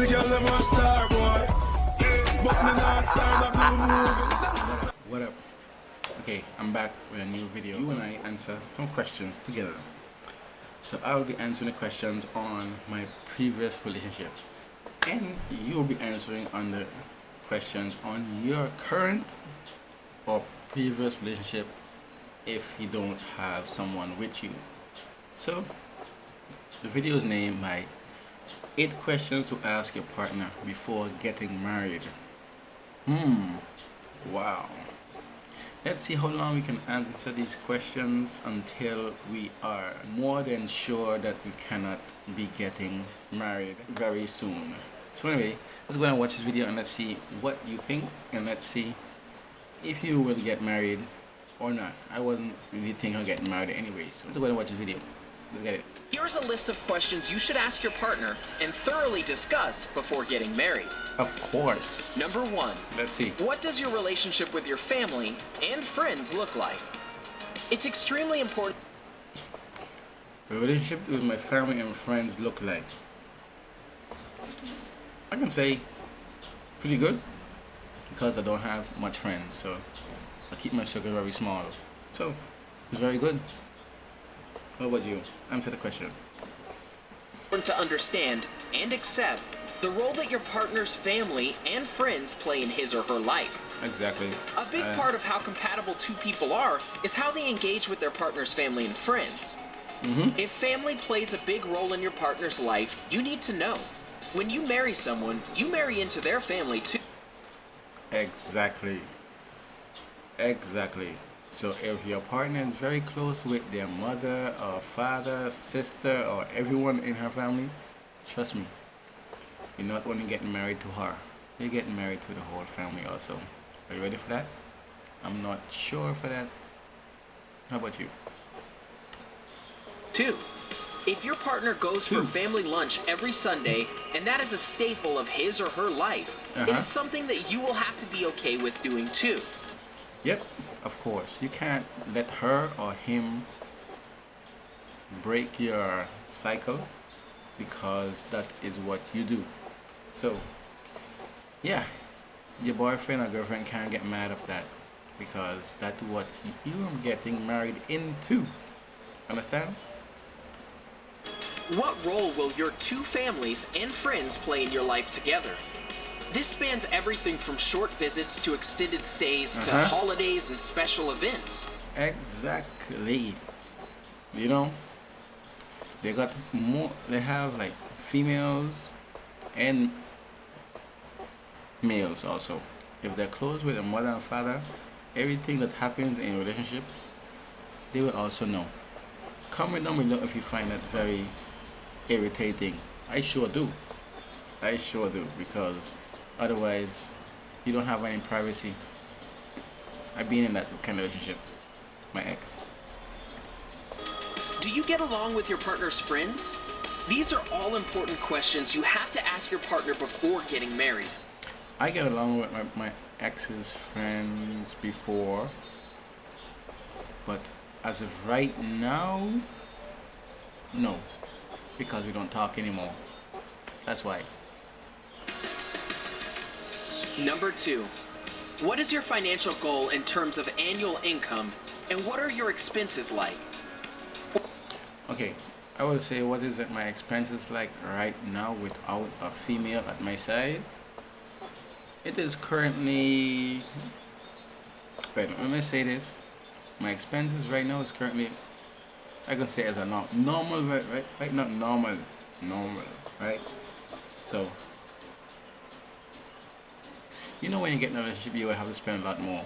the girl them a star boy. But me not star that blue movie. What up? Okay, I'm back with a new video. You and I answer some questions together. So I'll be answering the questions on my previous relationship, and you'll be answering on the questions on your current or previous relationship if you don't have someone with you. So the video is named by 8 questions to ask your partner before getting married. Wow. Let's see how long we can answer these questions until we are more than sure that we cannot be getting married very soon. So anyway, let's go and watch this video and let's see what you think, and let's see if you will get married or not. I wasn't really thinking of getting married anyway, so let's go and watch this video. Let's get it. Here's a list of questions you should ask your partner and thoroughly discuss before getting married. Of course. Number 1. Let's see. What does your relationship with your family and friends look like? It's extremely important. The relationship with my family and friends look like, I can say pretty good, because I don't have much friends, so I keep my circle very small. So it's very good. What about you? Answer the question. To understand and accept the role that your partner's family and friends play in his or her life. Exactly. A big part of how compatible two people are is how they engage with their partner's family and friends. If family plays a big role in your partner's life, you need to know. When you marry someone, you marry into their family too. Exactly. Exactly. So if your partner is very close with their mother or father, sister, or everyone in her family, trust me, you're not only getting married to her, you're getting married to the whole family also. Are you ready for that? I'm not sure for that. How about you? 2. If your partner goes for family lunch every Sunday, and that is a staple of his or her life, it is something that you will have to be okay with doing too. Yep, of course. You can't let her or him break your cycle, because that is what you do. So, yeah, your boyfriend or girlfriend can't get mad at that, because that's what you're getting married into. Understand? What role will your two families and friends play in your life together? This spans everything from short visits to extended stays to holidays and special events. Exactly. You know, they got more, they have like females and males also. If they're close with a mother and father, everything that happens in relationships, they will also know. Comment down below if you find that very irritating. I sure do. I sure do, because otherwise you don't have any privacy. I've been in that kind of relationship. My ex. Do you get along with your partner's friends? These are all important questions you have to ask your partner before getting married. I get along with my ex's friends before, but as of right now, no, because we don't talk anymore. That's why. Number 2. What is your financial goal in terms of annual income, and what are your expenses like? Okay, I would say, what is it my expenses like right now without a female at my side? It is currently, wait, let me say this. My expenses right now is currently, I can say as a normal, right? Not normal, right? So, you know, when you get in a relationship, you will have to spend a lot more.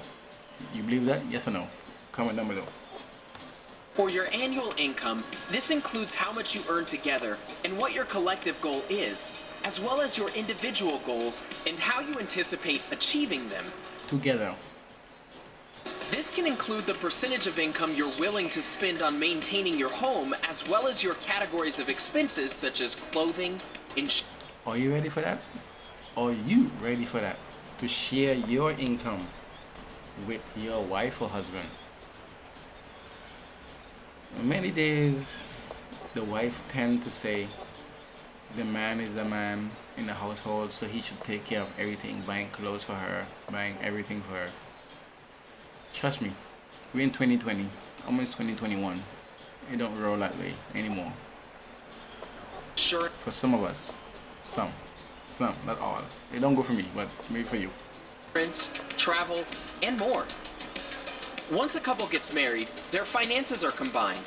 You believe that? Yes or no? Comment down below. For your annual income, this includes how much you earn together and what your collective goal is, as well as your individual goals and how you anticipate achieving them. Together. This can include the percentage of income you're willing to spend on maintaining your home, as well as your categories of expenses such as clothing, insurance. Are you ready for that? Are you ready for that? To share your income with your wife or husband. Many days the wife tend to say, the man is the man in the household, so he should take care of everything, buying clothes for her, buying everything for her. Trust me, we're in 2020, almost 2021. It don't roll that way anymore. Sure. For some of us, some, not all. It don't go for me, but maybe for you. Insurance, travel, and more. Once a couple gets married, their finances are combined.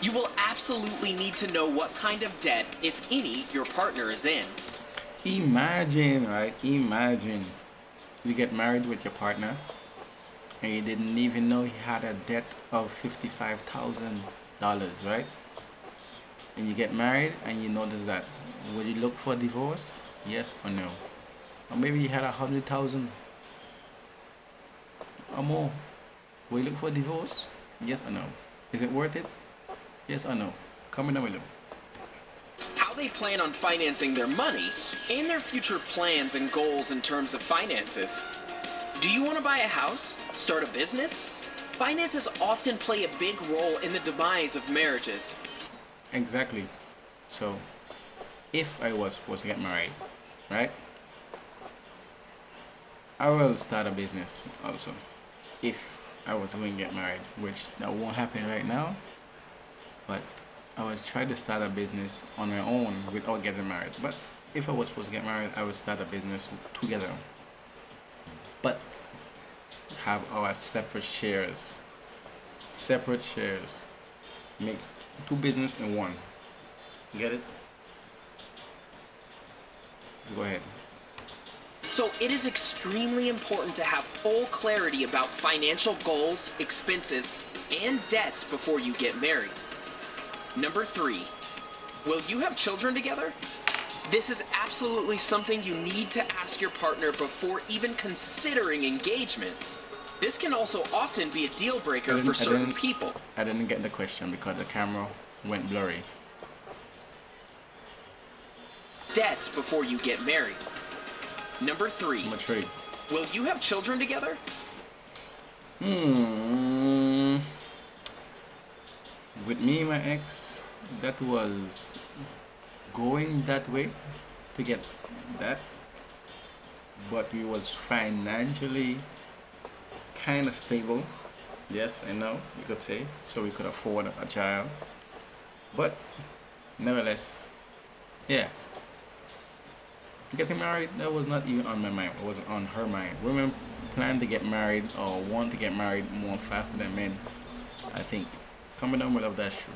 You will absolutely need to know what kind of debt, if any, your partner is in. Imagine, right? Imagine you get married with your partner and you didn't even know he had a debt of $55,000, right? And you get married and you notice that. Would you look for a divorce? Yes or no? Or maybe you had 100,000 or more. Will you look for a divorce? Yes or no? Is it worth it? Yes or no? Comment down below. How they plan on financing their money and their future plans and goals in terms of finances. Do you want to buy a house? Start a business? Finances often play a big role in the demise of marriages. Exactly. So, if I was supposed to get married, right? I will start a business also. If I was going to get married, which that won't happen right now, but I was trying to start a business on my own without getting married. But if I was supposed to get married, I would start a business together, but have our separate shares. Separate shares. Make two business in one. Get it? Let's go ahead. So it is extremely important to have full clarity about financial goals, expenses, and debts before you get married. Number 3, will you have children together? This is absolutely something you need to ask your partner before even considering engagement. This can also often be a deal breaker for certain people. I didn't get the question because the camera went blurry. Debts before you get married. Number 3, Number 3. will you have children together? With me and my ex, that was going that way to get that, but we was financially kind of stable. Yes, I know, you could say, so we could afford a child. But nevertheless, yeah, getting married, that was not even on my mind. It wasn't on her mind. Women plan to get married or want to get married more faster than men, I think. Comment down below if that's true.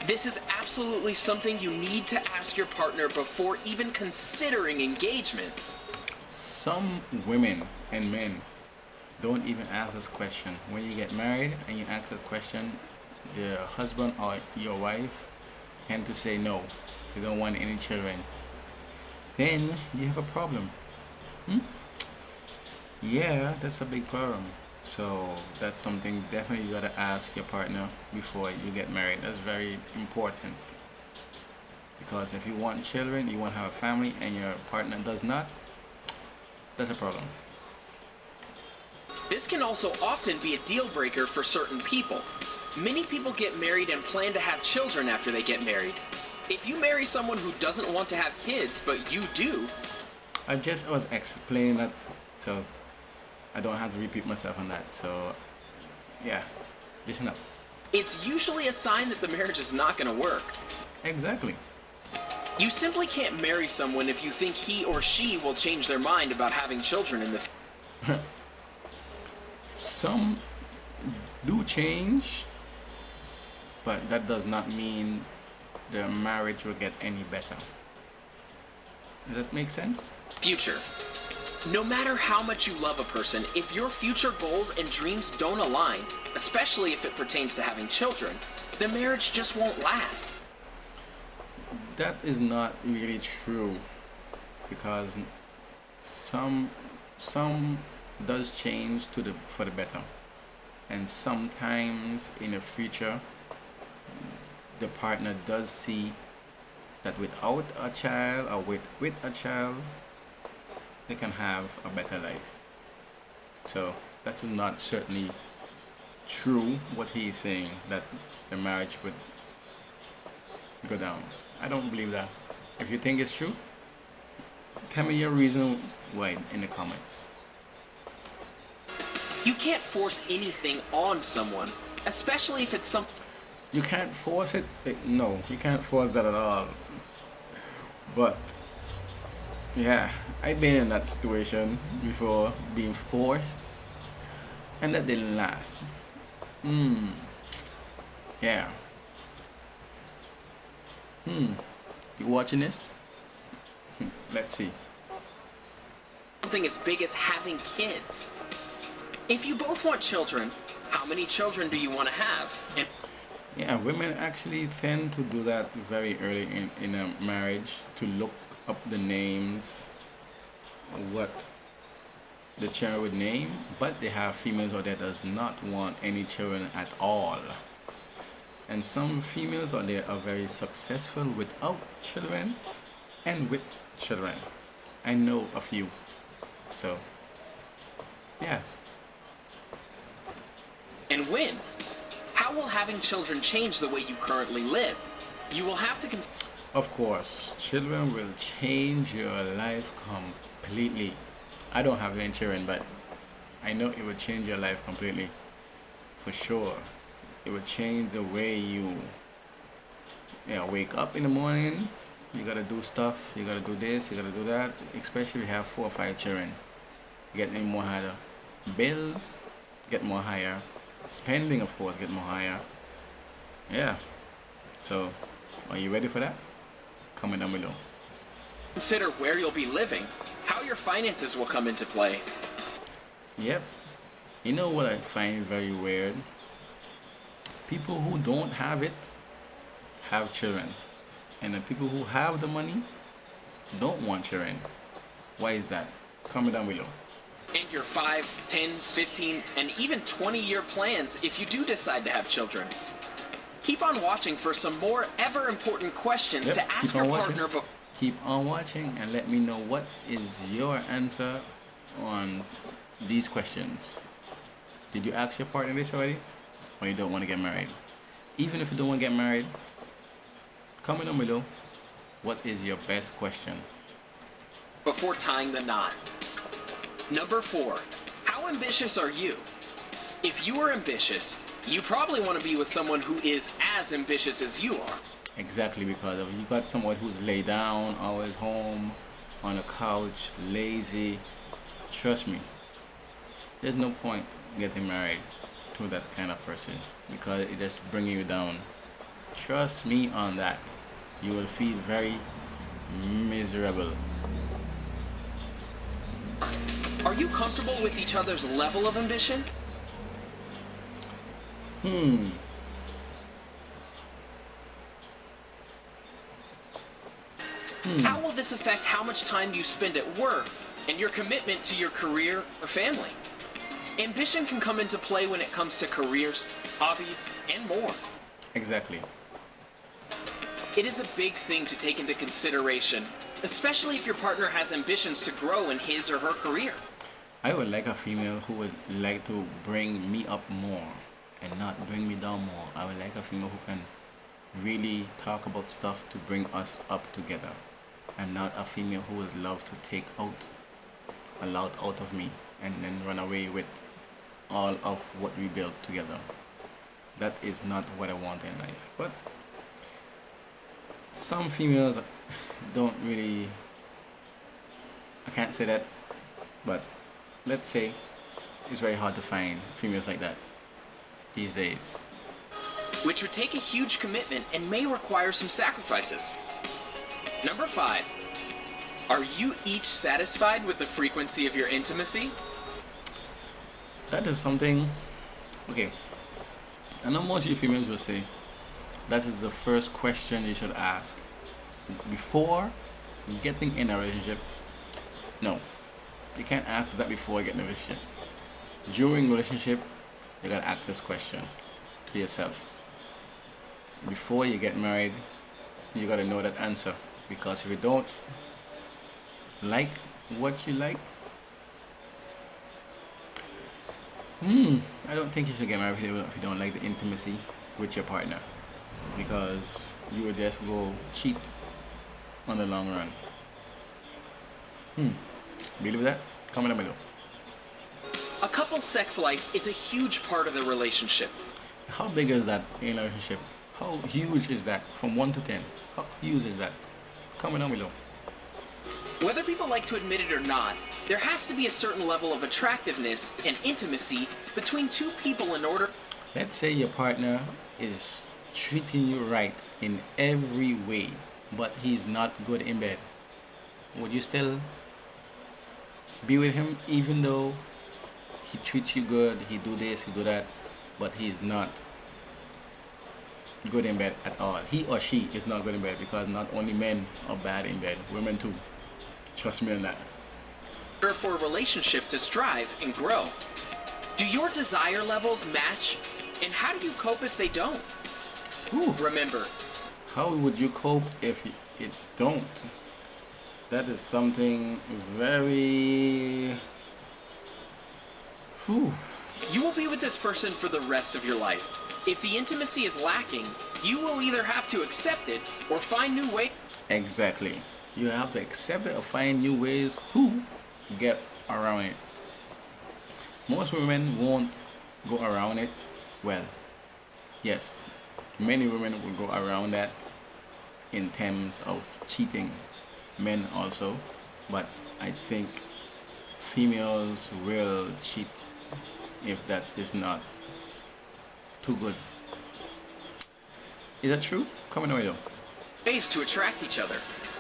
This is absolutely something you need to ask your partner before even considering engagement. Some women and men don't even ask this question. When you get married and you ask the question, the husband or your wife tend to say no, they don't want any children. Then you have a problem. Yeah, that's a big problem. So that's something definitely you gotta ask your partner before you get married. That's very important, because if you want children, you want to have a family, and your partner does not, that's a problem. This can also often be a deal breaker for certain people. Many people get married and plan to have children after they get married. If you marry someone who doesn't want to have kids, but you do... I was explaining that, so I don't have to repeat myself on that. So, yeah, listen up. It's usually a sign that the marriage is not going to work. Exactly. You simply can't marry someone if you think he or she will change their mind about having children in the future. Some do change, but that does not mean the marriage will get any better. Does that make sense? Future. No matter how much you love a person, if your future goals and dreams don't align, especially if it pertains to having children, the marriage just won't last. That is not really true, because some does change for the better, and sometimes in the future the partner does see that without a child or with a child they can have a better life. So that's not certainly true what he is saying, that the marriage would go down. I don't believe that. If you think it's true, tell me your reason why in the comments. You can't force anything on someone, especially if it's something. You can't force it. No, you can't force that at all. But yeah, I've been in that situation before, being forced, and that didn't last. Yeah. You watching this? Let's see. Something as big as having kids. If you both want children, how many children do you want to have? And Yeah, women actually tend to do that very early in a marriage, to look up the names, what the child would name, but they have females out there does not want any children at all. And some females out there are very successful without children and with children. I know a few. So, yeah. And when? How will having children change the way you currently live? You will have to Of course, children will change your life completely. I don't have any children, but I know it will change your life completely. For sure. It will change the way you wake up in the morning. You gotta do stuff, you gotta do this, you gotta do that. Especially if you have 4 or 5 children. You get more higher. Bills get more higher. Spending, of course, get more higher. Yeah. So, are you ready for that? Comment down below. consider where you'll be living, how your finances will come into play. Yep. You know what I find very weird? People who don't have it have children. And the people who have the money don't want children. Why is that? Comment down below. And your 5, 10, 15, and even 20-year plans if you do decide to have children. Keep on watching for some more ever important questions to ask your partner. Keep on watching and let me know what is your answer on these questions. Did you ask your partner this already? Or you don't want to get married? Even if you don't want to get married, comment down below. What is your best question? Before tying the knot. Number 4. How ambitious are you? If you are ambitious, you probably want to be with someone who is as ambitious as you are. Exactly, because if you got someone who's laid down, always home, on a couch, lazy, trust me, there's no point getting married to that kind of person because it just brings you down. Trust me on that. You will feel very miserable. Are you comfortable with each other's level of ambition? How will this affect how much time you spend at work and your commitment to your career or family? Ambition can come into play when it comes to careers, hobbies, and more. Exactly. It is a big thing to take into consideration, especially if your partner has ambitions to grow in his or her career. I would like a female who would like to bring me up more and not bring me down more. I would like a female who can really talk about stuff to bring us up together, and not a female who would love to take out a lot out of me and then run away with all of what we built together. That is not what I want in life. But some females don't really, I can't say that, but let's say it's very hard to find females like that these days. Which would take a huge commitment and may require some sacrifices. Number 5. Are you each satisfied with the frequency of your intimacy? That is something, okay, I know most of you females will say that is the first question you should ask before getting in a relationship. No, you can't ask that before getting in a relationship. During relationship, you gotta ask this question to yourself. Before you get married, you gotta know that answer, because if you don't like what you like, I don't think you should get married if you don't like the intimacy with your partner. because you would just go cheat on the long run. Believe that? Comment down below. A couple's sex life is a huge part of the relationship. How big is that in a relationship? How huge is that? From 1 to 10. How huge is that? Comment down below. Whether people like to admit it or not, there has to be a certain level of attractiveness and intimacy between two people in order. Let's say your partner is treating you right in every way, but he's not good in bed. Would you still be with him even though he treats you good, he do this, he do that, but he's not good in bed at all? He or she is not good in bed, because not only men are bad in bed, women too. Trust me on that. For a relationship to strive and grow. Do your desire levels match? And how do you cope if they don't? Ooh. Remember, How would you cope if it don't? That is something very... Whew. you will be with this person for the rest of your life. If the intimacy is lacking, you will either have to accept it or find new ways. Exactly. You have to accept it or find new ways to get around it. Most women won't go around it. Well, yes, many women will go around that in terms of cheating. Men also, but I think females will cheat if that is not too good. Is that true? Comment down below. Ways to attract each other.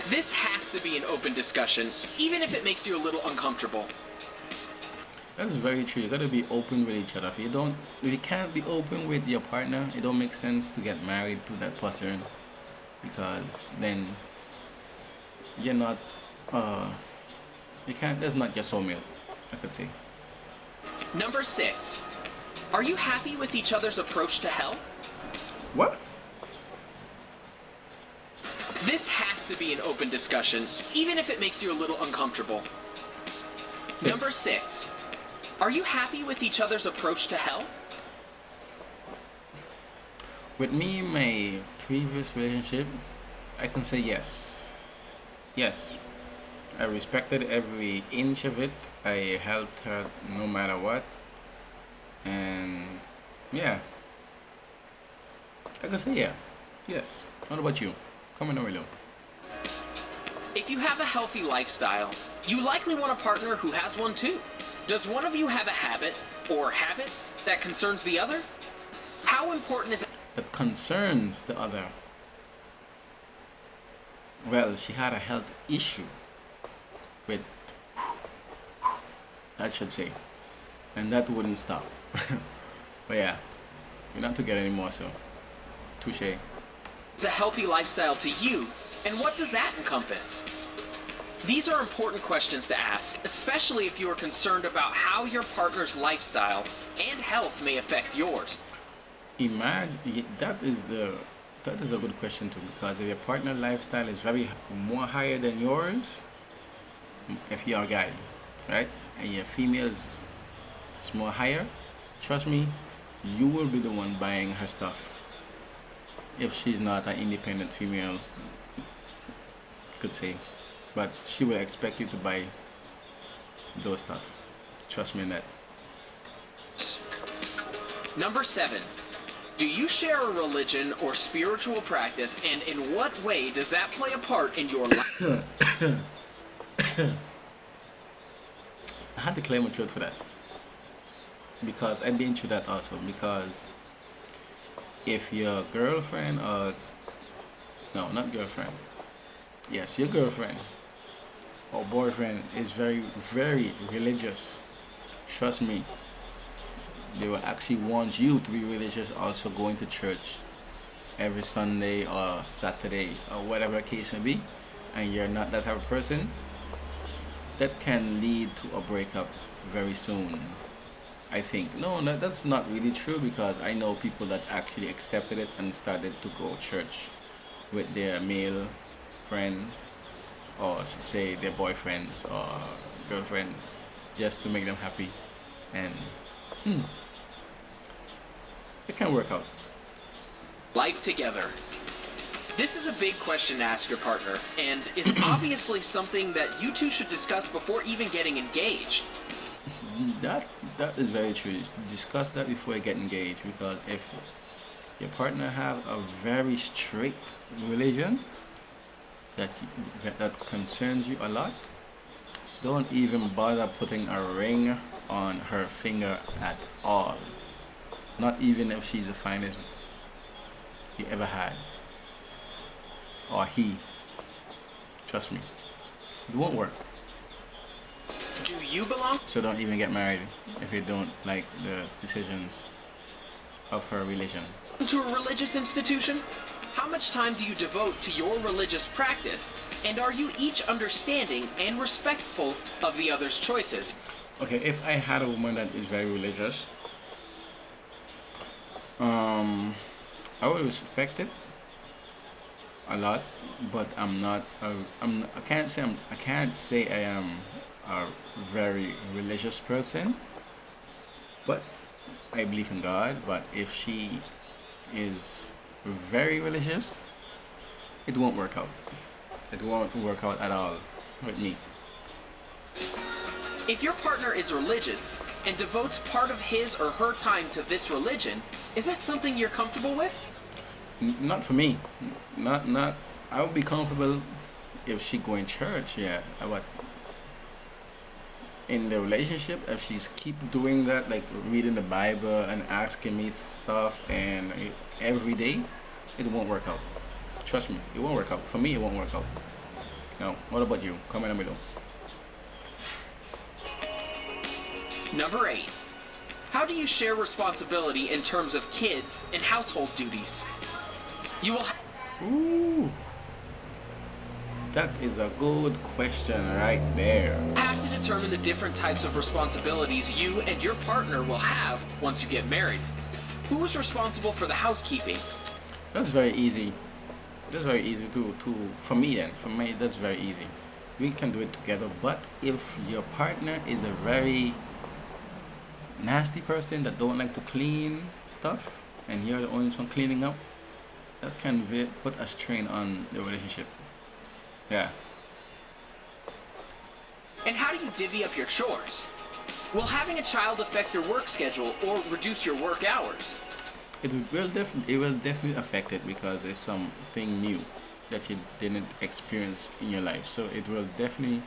This has to be an open discussion, even if it makes you a little uncomfortable. That is very true. You gotta be open with each other. If you can't be open with your partner, it don't make sense to get married to that person, because then you're not that's not your soulmate, I could say. Number 6. Are you happy with each other's approach to hell? What? This has to be an open discussion, even if it makes you a little uncomfortable. 6. Number 6. Are you happy with each other's approach to hell? With me, my previous relationship, I can say yes. Yes. I respected every inch of it. I helped her no matter what. And yeah, I can say yeah. Yes. What about you? Comment down below. If you have a healthy lifestyle, you likely want a partner who has one too. Does one of you have a habit or habits that concerns the other? How important is it? That concerns the other. Well, she had a health issue with, I should say, and that wouldn't stop. But yeah, we're not together anymore, so touche. Is a healthy lifestyle to you, and what does that encompass? These are important questions to ask, especially if you are concerned about how your partner's lifestyle and health may affect yours. Imagine that is a good question too, because if your partner lifestyle is more higher than yours, if you're a guy, right, and your female is more higher, trust me, you will be the one buying her stuff. If she's not an independent female, could say, but she will expect you to buy those stuff. Trust me on that. Number 7. Do you share a religion or spiritual practice, and in what way does that play a part in your life? I had to claim my truth for that, because I've been through that also. Because if your girlfriend, or no, not girlfriend, yes, your girlfriend or boyfriend is very, very religious, trust me, they will actually want you to be religious, also going to church every Sunday or Saturday or whatever the case may be, and you're not that type of person, that can lead to a breakup very soon. I think. No, that's not really true, because I know people that actually accepted it and started to go to church with their male friend, or I should say their boyfriends or girlfriends, just to make them happy, and it can work out. life together? This is a big question to ask your partner, and is obviously something that you two should discuss before even getting engaged. That is very true. Discuss that before you get engaged, because if your partner have a very strict religion that concerns you a lot, don't even bother putting a ring on her finger at all. Not even if she's the finest you ever had, or he. Trust me, it won't work. Do you belong So don't even get married if you don't like the decisions of her religion. to a religious institution? How much time do you devote to your religious practice? And are you each understanding and respectful of the other's choices? Okay, if I had a woman that is very religious, I would respect it a lot, but I can't say I am a very religious person, but I believe in God. But if she is very religious, it won't work out. It won't work out at all with me. If your partner is religious and devotes part of his or her time to this religion, is that something you're comfortable with? Not for me. Not. I would be comfortable if she go in church. Yeah, but in the relationship, if she's keep doing that, like reading the Bible and asking me stuff and every day, it won't work out. Trust me, it won't work out. For me, it won't work out. No. What about you? Comment down below. Number 8. How do you share responsibility in terms of kids and household duties? You will Ooh, that is a good question right there. have to determine the different types of responsibilities you and your partner will have once you get married. Who is responsible for the housekeeping? That's very easy. That's very easy to for me then. For me, that's very easy. We can do it together. But if your partner is a very nasty person that don't like to clean stuff, and you're the only one cleaning up, that can put a strain on the relationship. Yeah. And how do you divvy up your chores? Will having a child affect your work schedule or reduce your work hours? It will definitely affect it, because it's something new that you didn't experience in your life. So it will definitely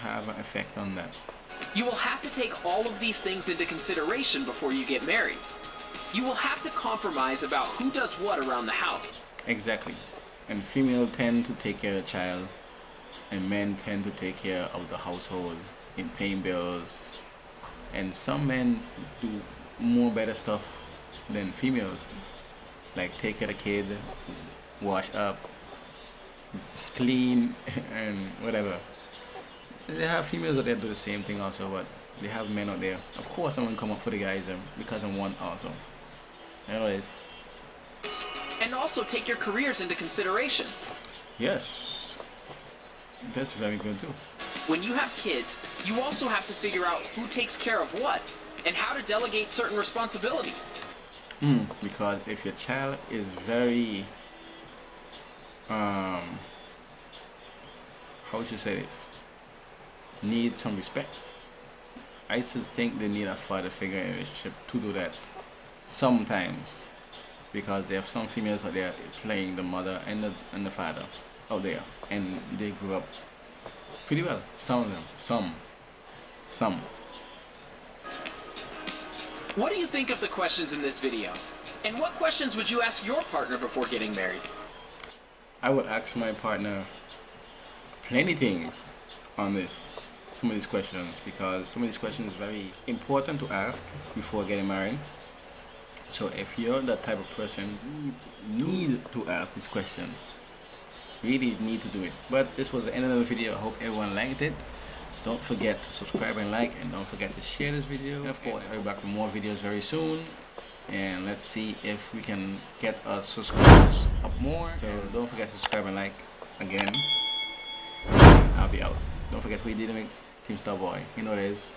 have an effect on that. You will have to take all of these things into consideration before you get married. You will have to compromise about who does what around the house. Exactly. And female tend to take care of the child, and men tend to take care of the household in paying bills. And some men do more better stuff than females, like take care of the kid, wash up, clean, and whatever. They have females out there do the same thing also, but they have men out there. Of course, I'm gonna come up for the guys because I'm one also. Anyways. And also take your careers into consideration. Yes, that's very good too. When you have kids, you also have to figure out who takes care of what and how to delegate certain responsibilities. Because if your child is very, how would you say this? Need some respect. I just think they need a father figure in a relationship to do that sometimes, because there are some females out there playing the mother and the father out there, and they grew up pretty well. Some of them, some. What do you think of the questions in this video? And what questions would you ask your partner before getting married? I would ask my partner plenty things on some of these questions, because some of these questions are very important to ask before getting married. So if you're that type of person, you need to ask this question. Really need to do it. But this was the end of the video. I hope everyone liked it. Don't forget to subscribe and like, and don't forget to share this video. And of course, I'll be back with more videos very soon. And let's see if we can get us subscribers up more. So don't forget to subscribe and like again. I'll be out. Don't forget we did make Team Starboy. You know what it is.